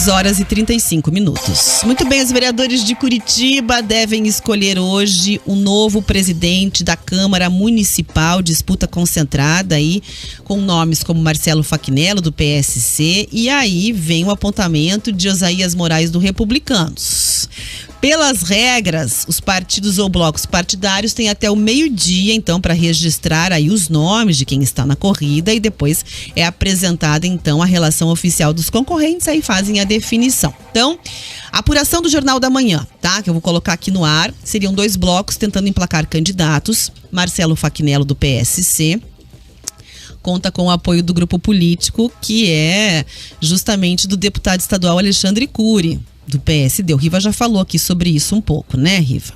6h35. Muito bem, os vereadores de Curitiba devem escolher hoje o novo presidente da Câmara Municipal, disputa concentrada aí com nomes como Marcelo Facchinnello, do PSC, e aí vem o apontamento de Osaías Moraes, do Republicanos. Pelas regras, os partidos ou blocos partidários têm até o meio-dia, então, para registrar aí os nomes de quem está na corrida e depois é apresentada, então, a relação oficial dos concorrentes, aí fazem a definição. Então, a apuração do Jornal da Manhã, tá? Que eu vou colocar aqui no ar, seriam 2 blocos tentando emplacar candidatos. Marcelo Facchinnello, do PSC, conta com o apoio do grupo político, que é justamente do deputado estadual Alexandre Cury, do PSD. O Riva já falou aqui sobre isso um pouco, né, Riva?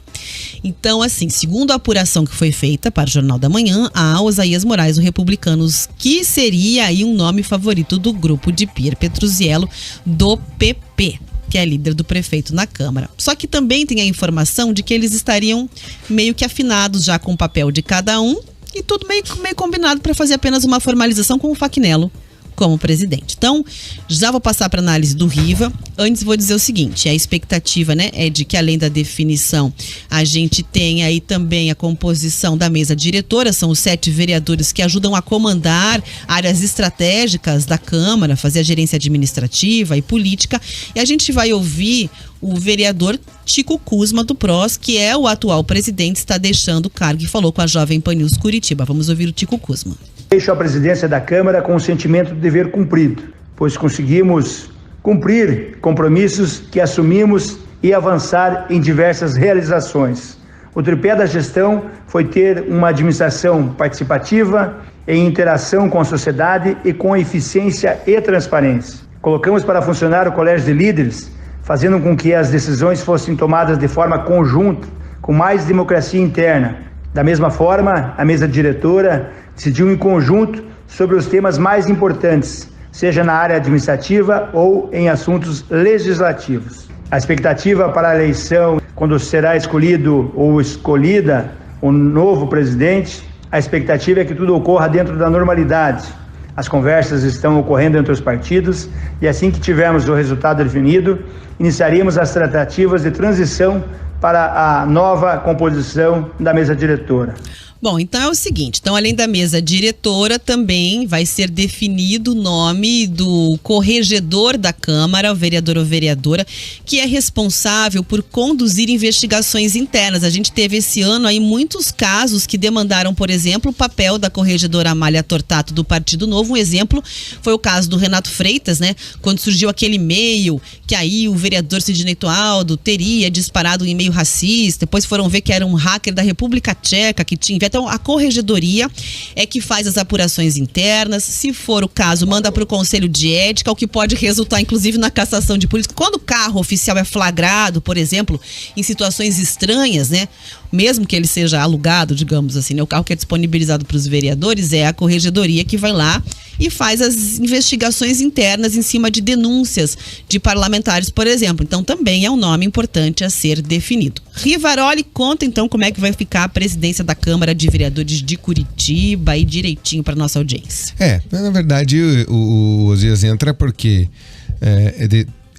Então, assim, segundo a apuração que foi feita para o Jornal da Manhã, há Osaías Moraes, do Republicanos, que seria aí um nome favorito do grupo de Pier Petruzziello, do PP, que é líder do prefeito na Câmara. Só que também tem a informação de que eles estariam meio que afinados já com o papel de cada um e tudo meio combinado para fazer apenas uma formalização com o Facchinnello como presidente. Então, já vou passar para análise do Riva. Antes vou dizer o seguinte, a expectativa, né, é de que além da definição, a gente tem aí também a composição da mesa diretora, são os 7 vereadores que ajudam a comandar áreas estratégicas da Câmara, fazer a gerência administrativa e política, e a gente vai ouvir o vereador Tico Kuzma, do PROS, que é o atual presidente, está deixando o cargo e falou com a Jovem Pan News Curitiba. Vamos ouvir o Tico Kuzma. Deixo a presidência da Câmara com o sentimento de dever cumprido, pois conseguimos cumprir compromissos que assumimos e avançar em diversas realizações. O tripé da gestão foi ter uma administração participativa, em interação com a sociedade e com eficiência e transparência. Colocamos para funcionar o Colégio de Líderes, fazendo com que as decisões fossem tomadas de forma conjunta, com mais democracia interna. Da mesma forma, a mesa diretora decidiu em conjunto sobre os temas mais importantes, seja na área administrativa ou em assuntos legislativos. A expectativa para a eleição, quando será escolhido ou escolhida o novo presidente, a expectativa é que tudo ocorra dentro da normalidade. As conversas estão ocorrendo entre os partidos e assim que tivermos o resultado definido, iniciaríamos as tratativas de transição para a nova composição da mesa diretora. Bom, então é o seguinte, então além da mesa diretora também vai ser definido o nome do corregedor da Câmara, o vereador ou vereadora, que é responsável por conduzir investigações internas. A gente teve esse ano aí muitos casos que demandaram, por exemplo, o papel da corregedora Amália Tortato, do Partido Novo. Um exemplo foi o caso do Renato Freitas, né? Quando surgiu aquele e-mail que aí o vereador Sidney Toaldo teria disparado um e-mail racista, depois foram ver que era um hacker da República Tcheca que tinha. Então, a corregedoria é que faz as apurações internas. Se for o caso, manda para o Conselho de Ética, o que pode resultar, inclusive, na cassação de políticos. Quando o carro oficial é flagrado, por exemplo, em situações estranhas, né? Mesmo que ele seja alugado, digamos assim, né? O carro que é disponibilizado para os vereadores é a corregedoria que vai lá e faz as investigações internas em cima de denúncias de parlamentares, por exemplo. Então, também é um nome importante a ser definido. Rivaroli, conta então como é que vai ficar a presidência da Câmara de Vereadores de Curitiba e direitinho para nossa audiência. Na verdade, o Osaías entra porque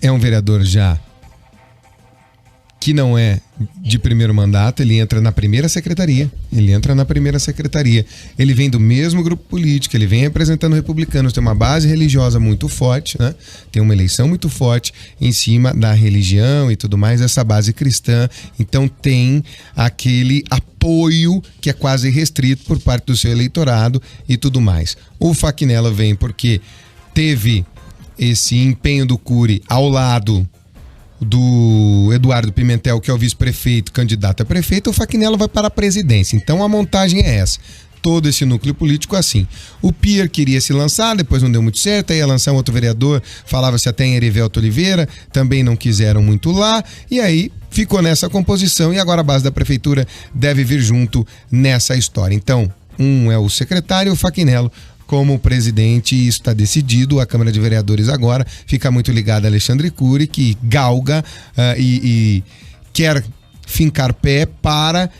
é um vereador já que não é de primeiro mandato, ele entra na primeira secretaria. Ele vem do mesmo grupo político, ele vem representando republicanos, tem uma base religiosa muito forte, né? Tem uma eleição muito forte em cima da religião e tudo mais, essa base cristã. Então tem aquele apoio que é quase restrito por parte do seu eleitorado e tudo mais. O Facchinnello vem porque teve esse empenho do Cury ao lado do Eduardo Pimentel, que é o vice-prefeito, candidato a prefeito. O Facchinnello vai para a presidência. Então a montagem é essa. Todo esse núcleo político assim. O Pier queria se lançar, depois não deu muito certo, aí ia lançar um outro vereador, falava-se até em Erivelto Oliveira, também não quiseram muito lá, e aí ficou nessa composição, e agora a base da prefeitura deve vir junto nessa história. Então, um é o secretário, o Facchinnello como presidente, e isso está decidido. A Câmara de Vereadores agora fica muito ligada a Alexandre Cury, que galga e quer fincar pé para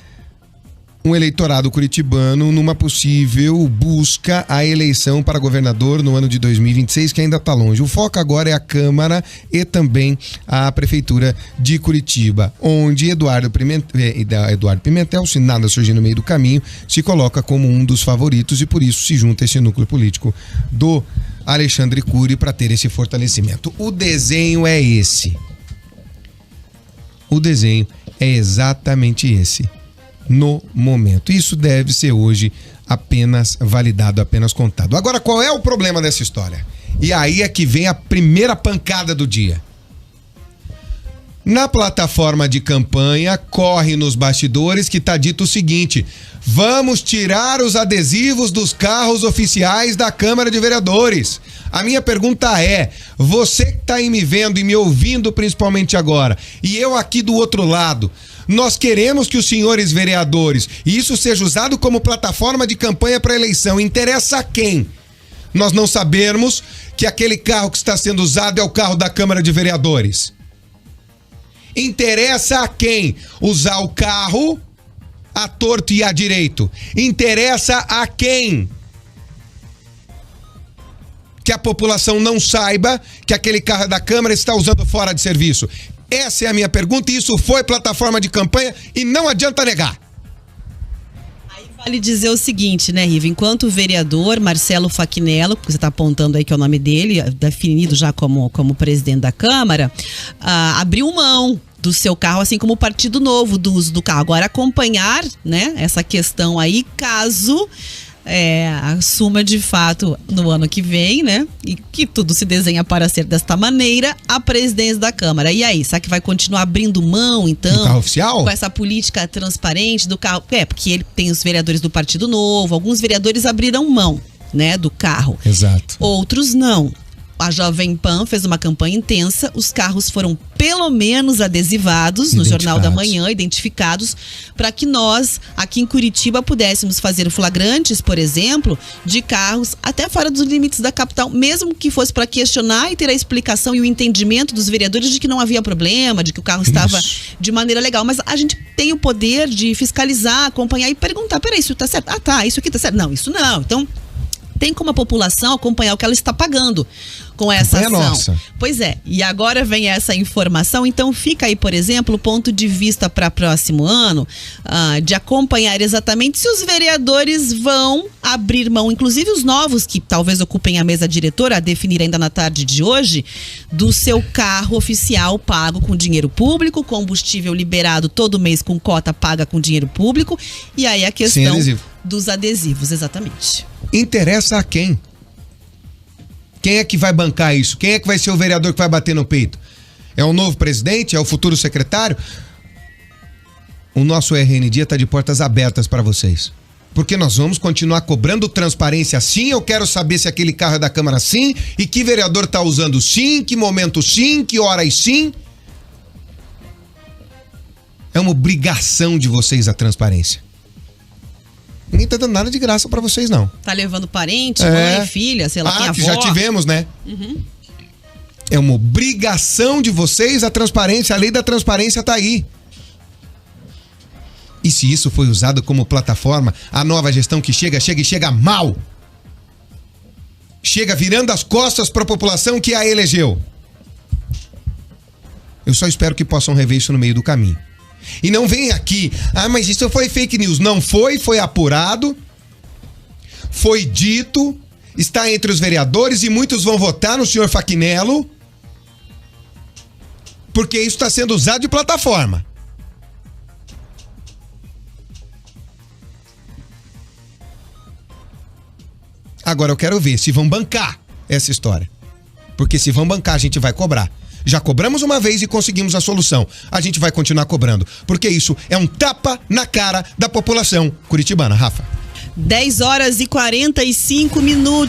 um eleitorado curitibano numa possível busca à eleição para governador no ano de 2026, que ainda está longe. O foco agora é a Câmara e também a Prefeitura de Curitiba, onde Eduardo Pimentel, se nada surgir no meio do caminho, se coloca como um dos favoritos e por isso se junta esse núcleo político do Alexandre Cury para ter esse fortalecimento. O desenho é esse. O desenho é exatamente esse. No momento. Isso deve ser hoje apenas validado, apenas contado. Agora, qual é o problema dessa história? E aí é que vem a primeira pancada do dia. Na plataforma de campanha, corre nos bastidores que tá dito o seguinte: vamos tirar os adesivos dos carros oficiais da Câmara de Vereadores. A minha pergunta é, você que tá aí me vendo e me ouvindo principalmente agora, e eu aqui do outro lado, nós queremos que os senhores vereadores, e isso seja usado como plataforma de campanha para eleição, interessa a quem? Nós não sabermos que aquele carro que está sendo usado é o carro da Câmara de Vereadores. Interessa a quem usar o carro à torto e à direito? Interessa a quem que a população não saiba que aquele carro da Câmara está usando fora de serviço? Essa é a minha pergunta e isso foi plataforma de campanha e não adianta negar. Aí vale dizer o seguinte, né, Riva? Enquanto o vereador Marcelo Facchineto, que você está apontando aí que é o nome dele, definido já como presidente da Câmara, abriu mão do seu carro, assim como o Partido Novo do uso do carro. Agora acompanhar, né, essa questão aí, caso assuma de fato no ano que vem, né? E que tudo se desenha para ser desta maneira, a presidência da Câmara. E aí, será que vai continuar abrindo mão, então? Do carro oficial? Com essa política transparente do carro? Porque ele tem os vereadores do Partido Novo, alguns vereadores abriram mão, né, do carro. Exato. Outros não. A Jovem Pan fez uma campanha intensa, os carros foram pelo menos adesivados no Jornal da Manhã, identificados, para que nós, aqui em Curitiba, pudéssemos fazer flagrantes, por exemplo, de carros até fora dos limites da capital, mesmo que fosse para questionar e ter a explicação e o entendimento dos vereadores de que não havia problema, de que o carro estava de maneira legal. Mas a gente tem o poder de fiscalizar, acompanhar e perguntar, peraí, isso tá certo? Ah, tá, isso aqui tá certo? Não, isso não. Então, tem como a população acompanhar o que ela está pagando com essa ação. Nossa. Pois é, e agora vem essa informação, então fica aí, por exemplo, o ponto de vista para próximo ano, de acompanhar exatamente se os vereadores vão abrir mão, inclusive os novos que talvez ocupem a mesa diretora, a definir ainda na tarde de hoje, do seu carro oficial pago com dinheiro público, combustível liberado todo mês com cota paga com dinheiro público, e aí a questão dos adesivos, exatamente. Interessa a quem? Quem é que vai bancar isso? Quem é que vai ser o vereador que vai bater no peito? É o novo presidente? É o futuro secretário? O nosso RN Dia está de portas abertas para vocês. Porque nós vamos continuar cobrando transparência sim. Eu quero saber se aquele carro é da Câmara sim, e que vereador está usando sim, que momento sim, que horas sim. É uma obrigação de vocês a transparência. Ninguém tá dando nada de graça pra vocês, não. Tá levando parente, mãe, filha, sei lá, quem avó. Que já tivemos, né? Uhum. É uma obrigação de vocês a transparência. A lei da transparência tá aí. E se isso foi usado como plataforma, a nova gestão que chega e chega mal. Chega virando as costas pra população que a elegeu. Eu só espero que possam rever isso no meio do caminho. E não vem aqui, mas isso foi fake news. Não foi, foi apurado, foi dito, está entre os vereadores e muitos vão votar no senhor Facchineto, porque isso está sendo usado de plataforma. Agora eu quero ver se vão bancar essa história. Porque se vão bancar, a gente vai cobrar. Já cobramos uma vez e conseguimos a solução. A gente vai continuar cobrando, porque isso é um tapa na cara da população curitibana. Rafa. 10h45.